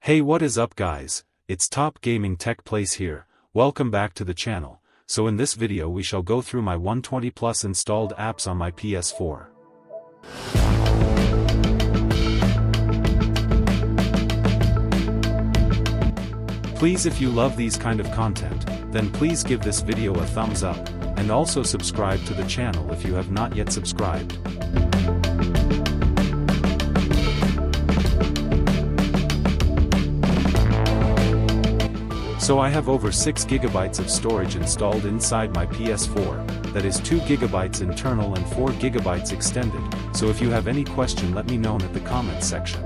Hey, what is up guys, it's Top Gaming Tech Place here. Welcome back to the channel. So in this video we shall go through my 120 plus installed apps on my PS4. Please, if you love these kind of content, then please give this video a thumbs up, and also subscribe to the channel if you have not yet subscribed. So I have over 6 GB of storage installed inside my PS4, that is 2 GB internal and 4 GB extended, so if you have any question let me know in the comments section.